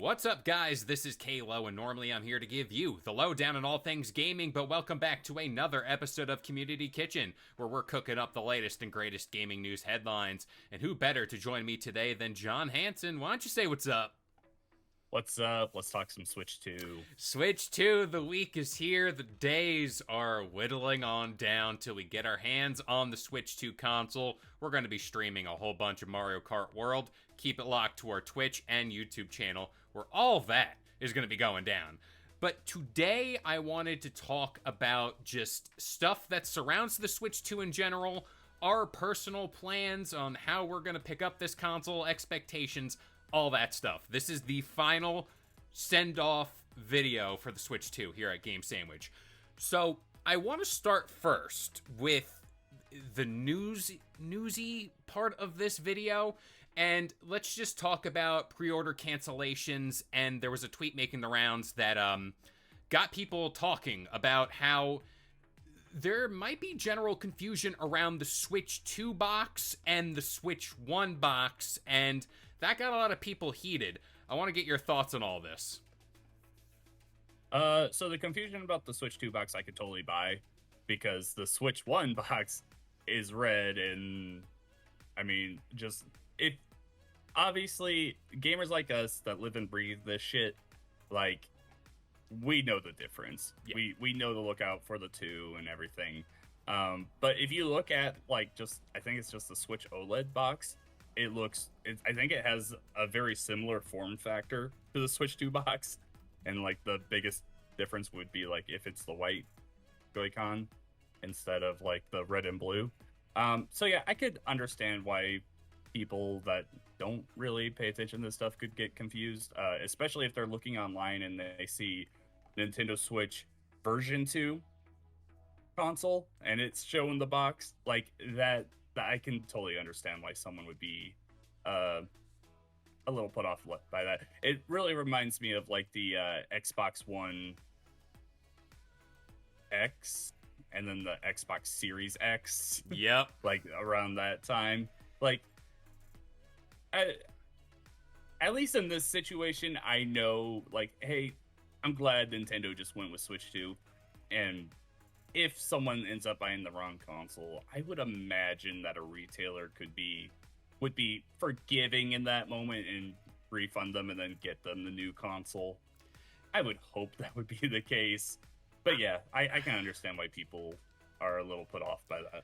What's up, guys? This is Kalo, and normally I'm here to give you the lowdown on all things gaming, but welcome back to another episode of Community Kitchen, where we're cooking up the latest and greatest gaming news headlines. And who better to join me today than John Hanson? Why don't you say what's up? What's up? Let's talk some Switch 2. Switch 2, the week is here. The days are whittling on down till we get our hands on the Switch 2 console. We're going to be streaming a whole bunch of Mario Kart World. Keep it locked to our Twitch and YouTube channel, where all that is going to be going down. But today, I wanted to talk about just stuff that surrounds the Switch 2 in general, our personal plans on how we're going to pick up this console, expectations, all that stuff. This is the final send-off video for the Switch 2 here at Game Sandwich. So I want to start first with the newsy part of this video, and let's just talk about pre-order cancellations. And there was a tweet making the rounds that got people talking about how there might be general confusion around the Switch 2 box and the Switch 1 box, and that got a lot of people heated. I want to get your thoughts on all this. So the confusion about the Switch 2 box I could totally buy, because the Switch 1 box is red, and I mean, just it obviously gamers like us that live and breathe this shit, like, we know the difference. Yeah. We know to look out for the two and everything. But if you look at like just I think it's just the Switch OLED box, I think it has a very similar form factor to the Switch 2 box, and like the biggest difference would be like if it's the white Joy-Con instead of like the red and blue. So yeah, I could understand why people that don't really pay attention to this stuff could get confused, especially if they're looking online and they see Nintendo Switch version 2 console and it's showing the box like that. I can totally understand why someone would be a little put off by that. It really reminds me of like the Xbox One X and then the Xbox Series X. Yep. Like around that time. Like, at least in this situation, I know, like, hey, I'm glad Nintendo just went with Switch 2. And if someone ends up buying the wrong console, I would imagine that a retailer would be forgiving in that moment and refund them and then get them the new console. I would hope that would be the case. But yeah, I can understand why people are a little put off by that.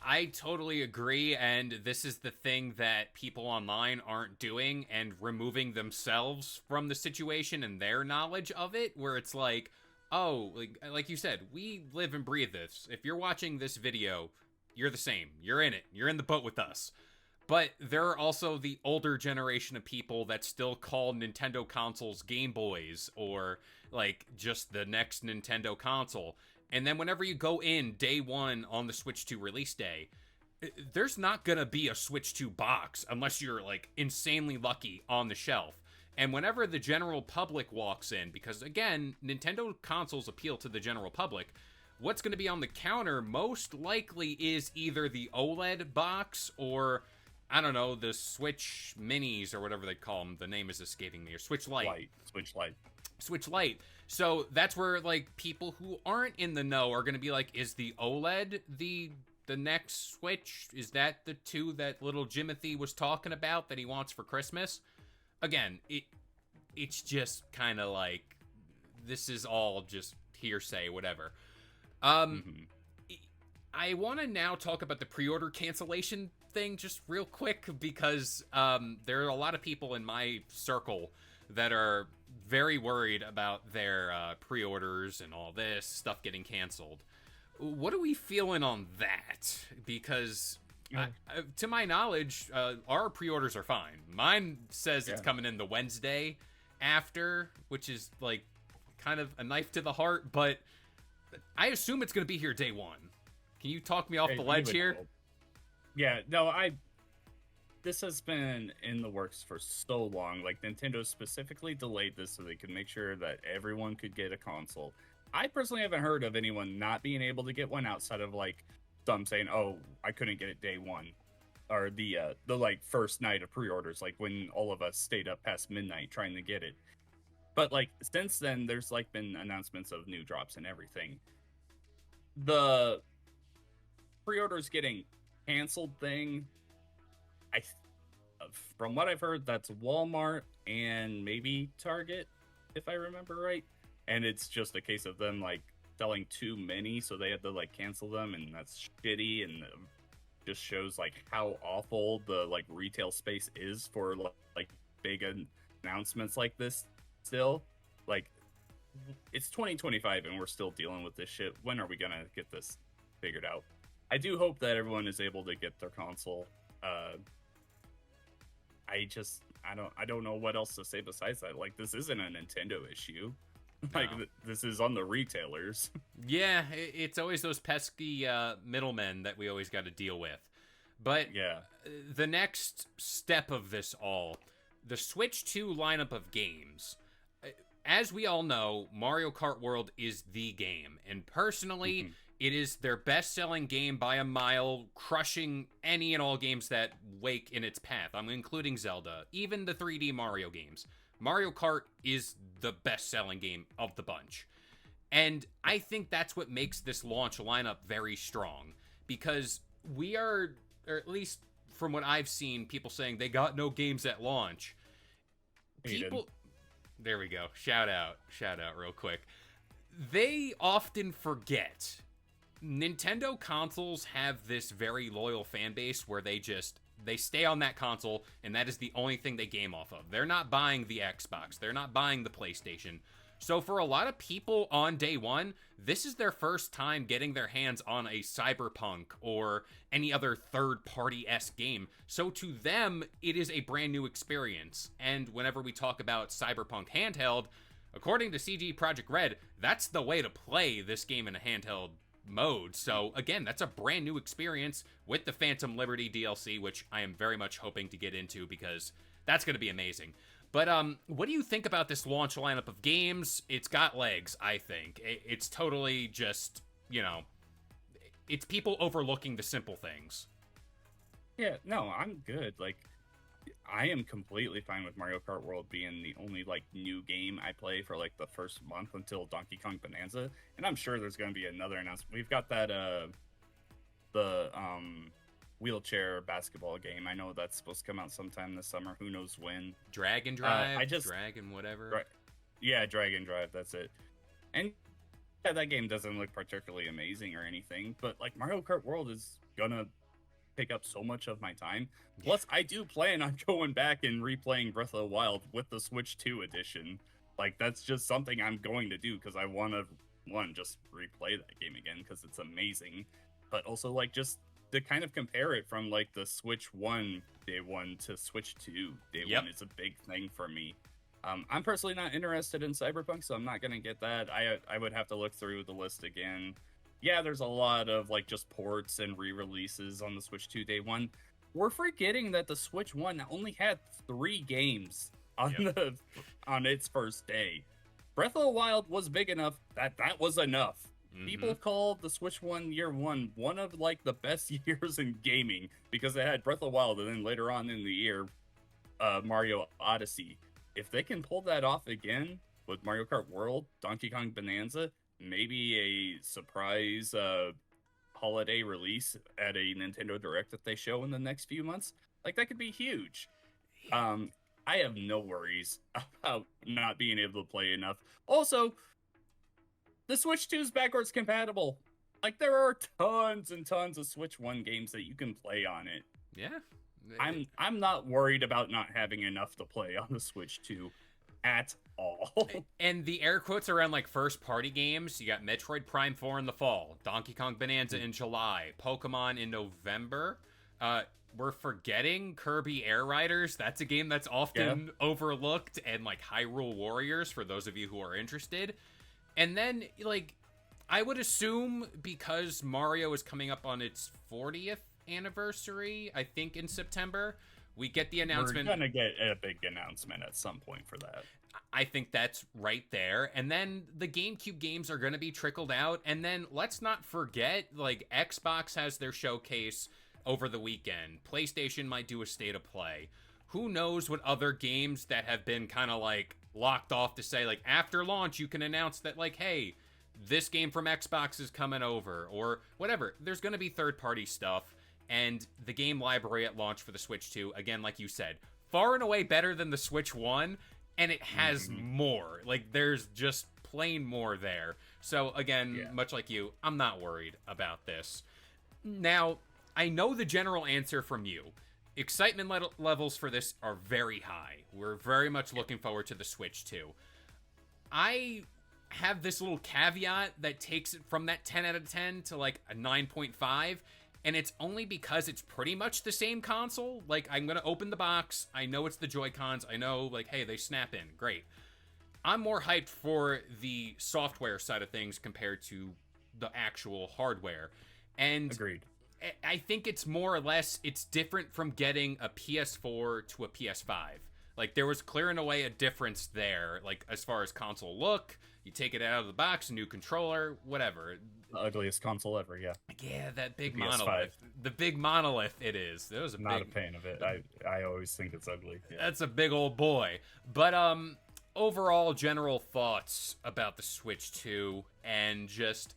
I totally agree, and this is the thing that people online aren't doing and removing themselves from the situation and their knowledge of it, where it's like, oh, like you said, we live and breathe this. If you're watching this video, you're the same. You're in it. You're in the boat with us. But there are also the older generation of people that still call Nintendo consoles Game Boys or like just the next Nintendo console. And then whenever you go in day one on the Switch 2 release day, there's not going to be a Switch 2 box unless you're like insanely lucky on the shelf. And whenever the general public walks in, because again, Nintendo consoles appeal to the general public, what's going to be on the counter most likely is either the OLED box or, I don't know, the Switch Minis or whatever they call them. The name is escaping me. Or Switch Lite. Switch Lite. So that's where like people who aren't in the know are going to be like, is the OLED the next Switch? Is that the two that little Jimothy was talking about that he wants for Christmas? Again, it's just kind of like, this is all just hearsay, whatever. I want to now talk about the pre-order cancellation thing just real quick, because there are a lot of people in my circle that are very worried about their pre-orders and all this stuff getting canceled. What are we feeling on that? Because to my knowledge, our pre-orders are fine. Mine says it's coming in the Wednesday after, which is like kind of a knife to the heart, but I assume it's going to be here day one. Can you talk me off the ledge here? Yeah, no, this has been in the works for so long. Like, Nintendo specifically delayed this so they could make sure that everyone could get a console. I personally haven't heard of anyone not being able to get one outside of like some saying, oh, I couldn't get it day one. or the like first night of pre-orders, like when all of us stayed up past midnight trying to get it. But like since then, there's like been announcements of new drops and everything. The pre-orders getting canceled thing, I from what I've heard, that's Walmart and maybe Target, if I remember right. And it's just a case of them like selling too many, so they had to like cancel them, and that's shitty. And just shows like how awful the like retail space is for like big announcements like this. Still, like it's 2025 and we're still dealing with this shit. When are we gonna get this figured out? I do hope that everyone is able to get their console. I don't know what else to say besides that. Like, this isn't a Nintendo issue. Like, No. this is on the retailers. Yeah, it's always those pesky middlemen that we always got to deal with. But Yeah. the next step of this all, the Switch 2 lineup of games. As we all know, Mario Kart World is the game. And personally, it is their best-selling game by a mile, crushing any and all games that wake in its path. I'm including Zelda, even the 3D Mario games. Mario Kart is the best-selling game of the bunch. And I think that's what makes this launch lineup very strong. Because we are, or at least from what I've seen, people saying they got no games at launch. People... There we go. Shout out real quick. They often forget Nintendo consoles have this very loyal fan base where they stay on that console, and that is the only thing they game off of. They're not buying the Xbox. They're not buying the PlayStation. So for a lot of people on day one, this is their first time getting their hands on a Cyberpunk or any other third-party-esque game. So to them, it is a brand new experience. And whenever we talk about Cyberpunk handheld, according to CG Projekt Red, that's the way to play this game in a handheld mode. So again, that's a brand new experience with the Phantom Liberty DLC, which I am very much hoping to get into because that's going to be amazing. But what do you think about this launch lineup of games? It's got legs, I think. It's totally just, it's people overlooking the simple things. Yeah, no, I'm good. Like, I am completely fine with Mario Kart World being the only like new game I play for like the first month until Donkey Kong Bonanza, and I'm sure there's going to be another announcement. We've got that the wheelchair basketball game. I know that's supposed to come out sometime this summer. Who knows when? Dragon Drive, Dragon whatever. Right, yeah, Dragon Drive. That's it. And yeah, that game doesn't look particularly amazing or anything, but like Mario Kart World is gonna take up so much of my time. Plus, I do plan on going back and replaying Breath of the Wild with the Switch 2 edition. Like, that's just something I'm going to do because I want to, just replay that game again because it's amazing. But also, like, just to kind of compare it from, like, the Switch 1 day one to Switch 2 day one is a big thing for me. I'm personally not interested in Cyberpunk, so I'm not going to get that. I would have to look through the list again. Yeah, there's a lot of like just ports and re-releases on the Switch 2 day one. We're forgetting that the Switch 1 only had 3 games on on its first day. Breath of the Wild was big enough that was enough. People called the Switch 1 year one of like the best years in gaming because they had Breath of the Wild and then later on in the year Mario Odyssey. If they can pull that off again with Mario Kart World, Donkey Kong Bonanza, maybe a surprise holiday release at a Nintendo Direct that they show in the next few months, like that could be huge. I have no worries about not being able to play enough. Also, the Switch 2 is backwards compatible. Like, there are tons and tons of Switch 1 games that you can play on it. Yeah. I'm not worried about not having enough to play on the Switch 2 at all. And the air quotes around like first party games, you got Metroid Prime 4 in the fall, Donkey Kong Bonanza in July, Pokemon in November. We're forgetting Kirby Air Riders. That's a game that's often overlooked, and like Hyrule Warriors for those of you who are interested. And then like I would assume because Mario is coming up on its 40th anniversary, I think in September, we get the announcement. We're gonna get a big announcement at some point for that. I think that's right there. And then the GameCube games are going to be trickled out. And then let's not forget, like, Xbox has their showcase over the weekend. PlayStation might do a state of play. Who knows what other games that have been kind of like locked off to say, like, after launch, you can announce that, like, hey, this game from Xbox is coming over, or whatever. There's going to be third-party stuff, and the game library at launch for the Switch 2, again, like you said, far and away better than the Switch 1, and it has more. Like, there's just plain more there. So, again, much like you, I'm not worried about this. Now, I know the general answer from you. Excitement levels for this are very high. We're very much looking forward to the Switch 2. I have this little caveat that takes it from that 10 out of 10 to like a 9.5, and it's only because it's pretty much the same console. Like, I'm going to open the box. I know it's the Joy-Cons. I know, like, hey, they snap in. Great. I'm more hyped for the software side of things compared to the actual hardware. And Agreed. I think it's more or less, it's different from getting a PS4 to a PS5. Like, there was clear and away a difference there, like, as far as console look. You take it out of the box, a new controller, whatever. The ugliest console ever, yeah. Yeah, that big The PS5. monolith. The big monolith it is. That was a Not big... a fan of it. I always think it's ugly. Yeah. That's a big old boy. But, overall general thoughts about the Switch 2, and just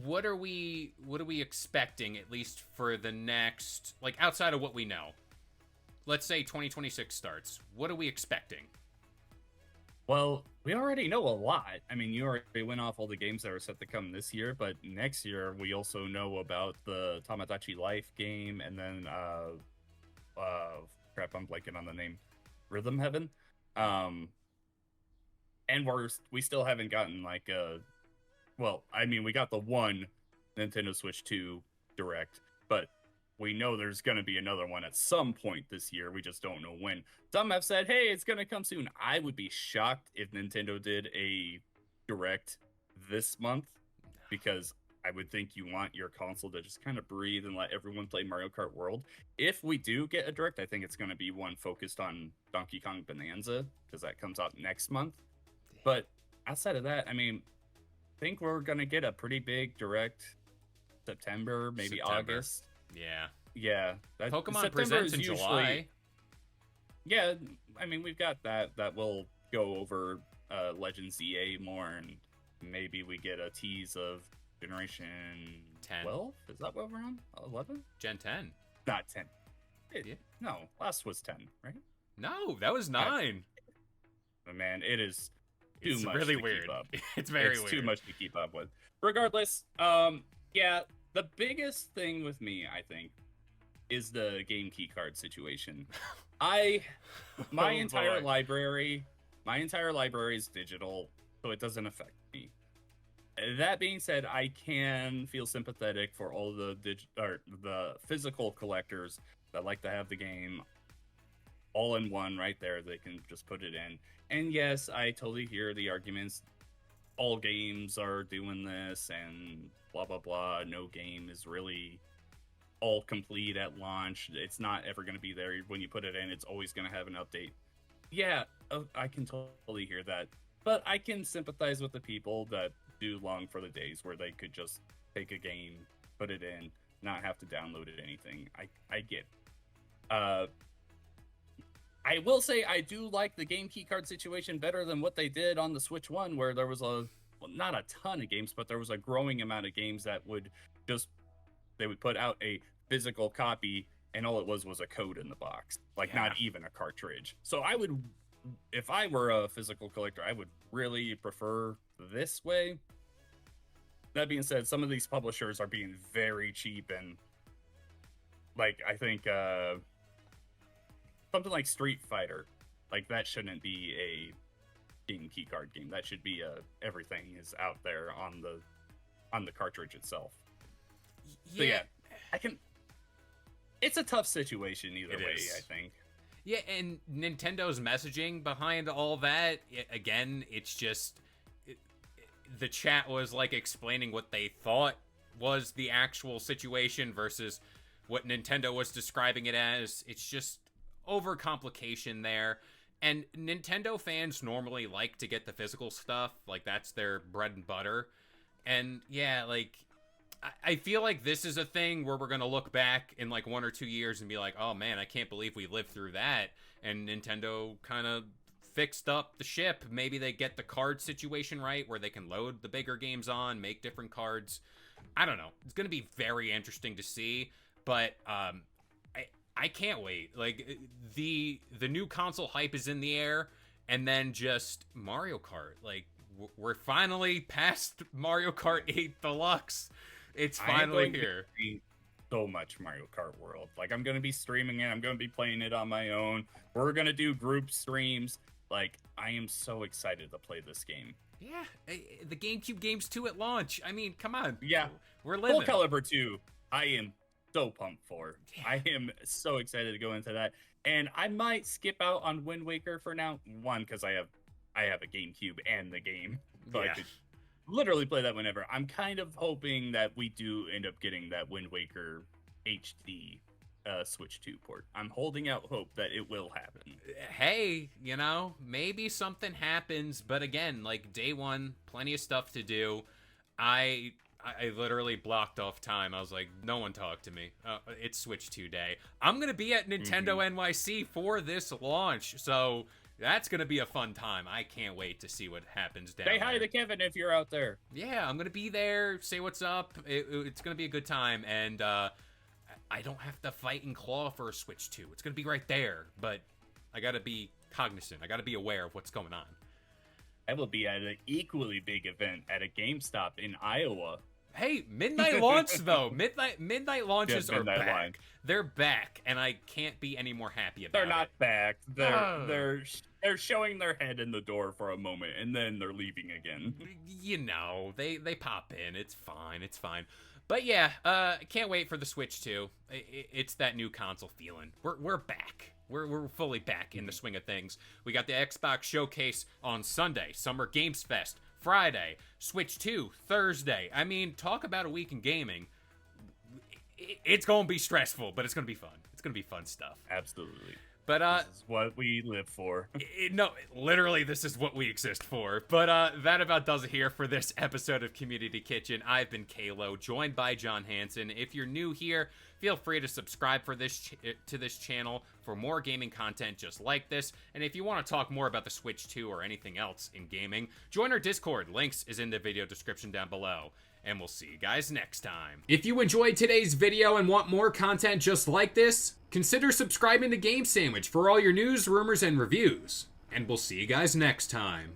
what are we expecting, at least for the next, like, outside of what we know? Let's say 2026 starts. What are we expecting? Well, we already know a lot. I mean, you already went off all the games that are set to come this year, but next year we also know about the Tamagotchi Life game, and then crap, I'm blanking on the name, Rhythm Heaven. And we still haven't gotten like well, I mean, we got the one Nintendo Switch 2 Direct, but we know there's going to be another one at some point this year. We just don't know when. Some have said, hey, it's going to come soon. I would be shocked if Nintendo did a Direct this month, because I would think you want your console to just kind of breathe and let everyone play Mario Kart World. If we do get a Direct, I think it's going to be one focused on Donkey Kong Bonanza, because that comes out next month. But outside of that, I mean, I think we're going to get a pretty big Direct September, maybe August. Yeah. Pokemon September Presents is in usually, July. Yeah, I mean, we've got that. That will go over Legends EA more, and maybe we get a tease of Generation 10. 12? Is that what we're on? 11? Gen 10. Not 10. Yeah. No, last was 10, right? No, that was 9. But man, it is too It's much really to weird. keep up. It's very It's weird. too much to keep up with. Regardless, yeah, the biggest thing with me, I think, is the game key card situation. My Oh, entire boy. library is digital, so it doesn't affect me. That being said, I can feel sympathetic for all the the physical collectors that like to have the game all in one right there. They can just put it in. And yes, I totally hear the arguments. All games are doing this and blah, blah, blah. No game is really all complete at launch. It's not ever going to be there. When you put it in, it's always going to have an update. Yeah, I can totally hear that. But I can sympathize with the people that do long for the days where they could just take a game, put it in, not have to download it, anything. I get it. I will say I do like the game keycard situation better than what they did on the Switch 1, where there was not a ton of games, but there was a growing amount of games that they would put out a physical copy, and all it was a code in the box, like not even a cartridge. So if I were a physical collector, I would really prefer this way. That being said, some of these publishers are being very cheap, and like, I think something like Street Fighter, like, that shouldn't be a game keycard game. That should be everything is out there on the cartridge itself. So yeah, it's a tough situation either way, I think. Yeah, and Nintendo's messaging behind all that, again, it's just, the chat was like explaining what they thought was the actual situation versus what Nintendo was describing it as. It's just overcomplication there. And Nintendo fans normally like to get the physical stuff, like that's their bread and butter. And yeah, like, I feel like this is a thing where we're gonna look back in like 1 or 2 years and be like, oh man, I can't believe we lived through that. And Nintendo kind of fixed up the ship. Maybe they get the card situation right where they can load the bigger games on, make different cards. I don't know. It's gonna be very interesting to see, but I can't wait. Like the new console hype is in the air, and then just Mario Kart. Like we're finally past Mario Kart 8 Deluxe. It's finally here. So much Mario Kart World. Like I'm gonna be streaming it. I'm gonna be playing it on my own. We're gonna do group streams. Like I am so excited to play this game. Yeah, the GameCube games 2 at launch. I mean, come on. Yeah, we're living. Soul Calibur 2. I am so pumped for. Yeah. I am so excited to go into that. And I might skip out on Wind Waker for now. One, because I have a GameCube and the game, so Yeah. I could literally play that whenever. I'm kind of hoping that we do end up getting that Wind Waker HD Switch 2 port. I'm holding out hope that it will happen. Hey, you know, maybe something happens, but again, like day one, plenty of stuff to do. I literally blocked off time. I was like, no one talk to me. It's Switch 2 day. I'm gonna be at Nintendo NYC for this launch, so that's gonna be a fun time. I can't wait to see what happens down there. Say hi to Kevin if you're out there. Yeah, I'm gonna be there. Say what's up. It's gonna be a good time, and I don't have to fight and claw for a Switch 2. It's gonna be right there, but I gotta be cognizant. I gotta be aware of what's going on. I will be at an equally big event at a GameStop in Iowa. Hey, midnight launch though. Midnight launches Yeah, are midnight back. launch. They're back, and I can't be any more happy about They're it. not back. Oh. They're showing their head in the door for a moment and then they're leaving again. You know, they pop in. It's fine. It's fine. But yeah, can't wait for the Switch 2. It's that new console feeling. We're back. We're fully back in the swing of things. We got the Xbox Showcase on Sunday, Summer Games Fest Friday, Switch 2 Thursday. I mean, talk about a week in gaming. It's gonna be stressful, but it's gonna be fun. It's gonna be fun stuff. Absolutely. But This is what we live for. no, literally, this is what we exist for. But that about does it here for this episode of Community Kitchen. I've been Kalo, joined by John Hanson. If you're new here, feel free to subscribe for to this channel for more gaming content just like this. And if you want to talk more about the Switch 2 or anything else in gaming, join our Discord. Links is in the video description down below. And we'll see you guys next time. If you enjoyed today's video and want more content just like this, consider subscribing to Game Sandwich for all your news, rumors, and reviews. And we'll see you guys next time.